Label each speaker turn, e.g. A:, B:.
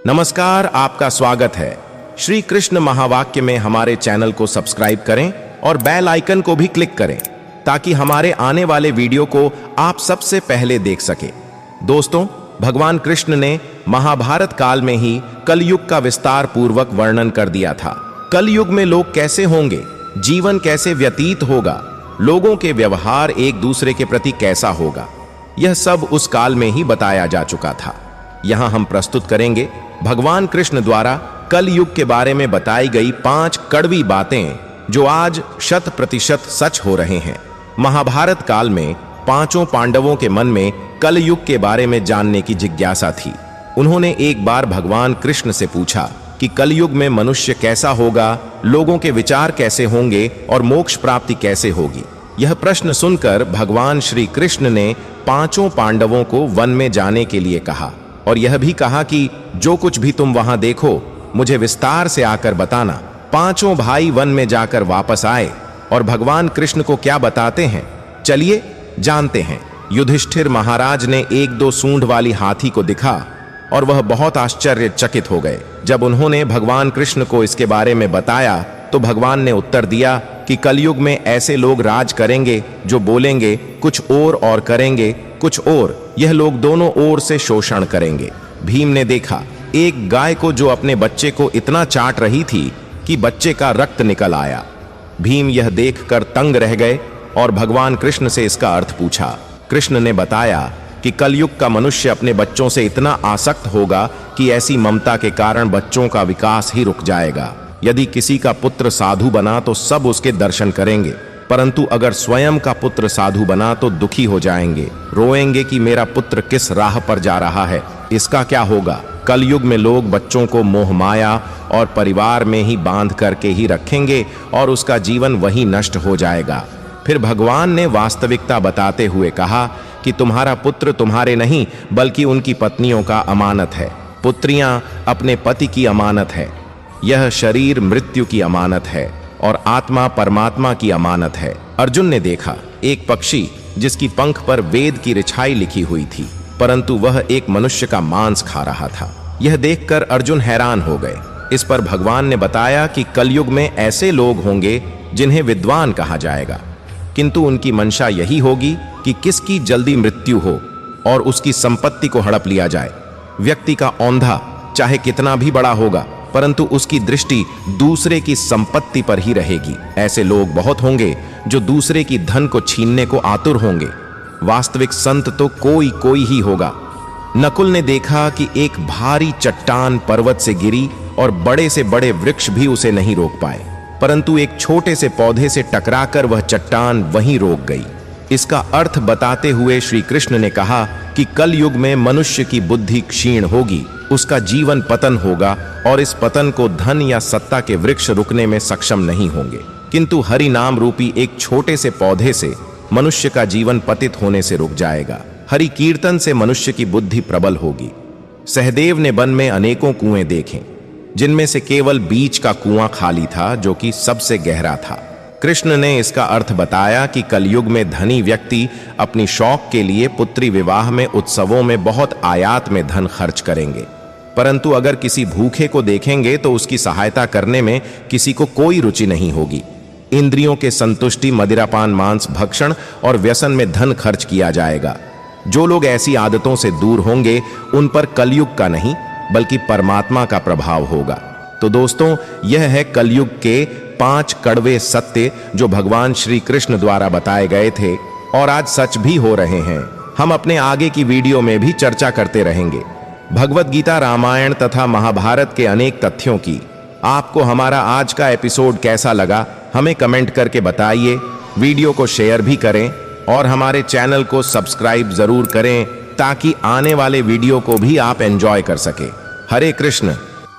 A: नमस्कार, आपका स्वागत है। श्री कृष्ण महावाक्य में हमारे चैनल को सब्सक्राइब करें और बेल आइकन को भी क्लिक करें ताकि हमारे आने वाले वीडियो को आप सबसे पहले देख सके। दोस्तों, भगवान कृष्ण ने महाभारत काल में ही कलयुग का विस्तार पूर्वक वर्णन कर दिया था। कलयुग में लोग कैसे होंगे, जीवन कैसे व्यतीत होगा, लोगों के व्यवहार एक दूसरे के प्रति कैसा होगा, यह सब उस काल में ही बताया जा चुका था। यहां हम प्रस्तुत करेंगे भगवान कृष्ण द्वारा कल युग के बारे में बताई गई 5 कड़वी बातें जो आज 100% सच हो रहे हैं। महाभारत काल में 5 पांडवों के मन में कल युग के बारे में जानने की जिज्ञासा थी। उन्होंने एक बार भगवान कृष्ण से पूछा कि कलयुग में मनुष्य कैसा होगा, लोगों के विचार कैसे होंगे और मोक्ष प्राप्ति कैसे होगी। यह प्रश्न सुनकर भगवान श्री कृष्ण ने 5 पांडवों को वन में जाने के लिए कहा और यह भी कहा कि जो कुछ भी तुम वहां देखो मुझे विस्तार से आकर बताना। 5 भाई वन में जाकर वापस आए और भगवान कृष्ण को क्या बताते हैं, चलिए जानते हैं। युधिष्ठिर महाराज ने 1-2 सूंड वाली हाथी को दिखा और वह बहुत आश्चर्यचकित हो गए। जब उन्होंने भगवान कृष्ण को इसके बारे में बताया तो भगवान ने उत्तर दिया कि कलयुग में ऐसे लोग राज करेंगे जो बोलेंगे कुछ और करेंगे कुछ और। यह लोग दोनों ओर से शोषण करेंगे। भीम ने देखा एक गाय को जो अपने बच्चे को इतना चाट रही थी कि बच्चे का रक्त निकल आया। भीम यह देखकर तंग रह गए और भगवान कृष्ण से इसका अर्थ पूछा। कृष्ण ने बताया कि कलयुग का मनुष्य अपने बच्चों से इतना आसक्त होगा कि ऐसी ममता के कारण बच्चों का विकास ही रुक जाएगा। यदि किसी का पुत्र साधु बना तो सब उसके दर्शन करेंगे, परंतु अगर स्वयं का पुत्र साधु बना तो दुखी हो जाएंगे, रोएंगे कि मेरा पुत्र किस राह पर जा रहा है, इसका क्या होगा। कलयुग में लोग बच्चों को मोह माया और परिवार में ही बांध करके ही रखेंगे और उसका जीवन वही नष्ट हो जाएगा। फिर भगवान ने वास्तविकता बताते हुए कहा कि तुम्हारा पुत्र तुम्हारे नहीं बल्कि उनकी पत्नियों का अमानत है। पुत्रियां अपने पति की अमानत है। यह शरीर मृत्यु की अमानत है और आत्मा परमात्मा की अमानत है। अर्जुन ने देखा एक पक्षी जिसकी पंख पर वेद की रिछाई लिखी हुई थी, परंतु वह एक मनुष्य का मांस खा रहा था। यह देखकर अर्जुन हैरान हो गए। इस पर भगवान ने बताया कि कलयुग में ऐसे लोग होंगे जिन्हें विद्वान कहा जाएगा, किंतु उनकी मंशा यही होगी कि किसकी जल्दी मृत्यु हो और उसकी संपत्ति को हड़प लिया जाए। व्यक्ति का औंधा चाहे कितना भी बड़ा होगा, परंतु उसकी दृष्टि दूसरे की संपत्ति पर ही रहेगी। ऐसे लोग बहुत होंगे जो दूसरे की धन को छीनने को आतुर होंगे। वास्तविक संत तो कोई ही होगा। नकुल ने देखा कि एक भारी चट्टान पर्वत से गिरी और बड़े से बड़े वृक्ष भी उसे नहीं रोक पाए, परंतु एक छोटे से पौधे से टकराकर वह चट्टान वहीं रोक गई। इसका अर्थ बताते हुए श्री कृष्ण ने कहा कि कल युग में मनुष्य की बुद्धि क्षीण होगी, उसका जीवन पतन होगा और इस पतन को धन या सत्ता के वृक्ष रुकने में सक्षम नहीं होंगे, किंतु हरि नाम रूपी एक छोटे से पौधे से मनुष्य का जीवन पतित होने से रुक जाएगा। हरि कीर्तन से मनुष्य की बुद्धि प्रबल होगी। सहदेव ने वन में अनेकों कुएं देखे, जिनमें से केवल बीच का कुआं खाली था जो कि सबसे गहरा था। कृष्ण ने इसका अर्थ बताया कि कलयुग में धनी व्यक्ति अपनी शौक के लिए पुत्री विवाह में उत्सवों में बहुत आयात में धन खर्च करेंगे, परंतु अगर किसी भूखे को देखेंगे तो उसकी सहायता करने में किसी को कोई रुचि नहीं होगी। इंद्रियों के संतुष्टि, मदिरापान, मांस भक्षण और व्यसन में धन खर्च किया जाएगा। जो लोग ऐसी आदतों से दूर होंगे उन पर कलयुग का नहीं बल्कि परमात्मा का प्रभाव होगा। तो दोस्तों, यह है कलयुग के 5 कड़वे सत्य जो भगवान श्री कृष्ण द्वारा बताए गए थे और आज सच भी हो रहे हैं। हम अपने आगे की वीडियो में भी चर्चा करते रहेंगे। भगवत गीता, रामायण तथा महाभारत के अनेक तथ्यों की। आपको हमारा आज का एपिसोड कैसा लगा हमें कमेंट करके बताइए। वीडियो को शेयर भी करें और हमारे चैनल को सब्सक्राइब जरूर करें ताकि आने वाले वीडियो को भी आप एंजॉय कर सके। हरे कृष्ण।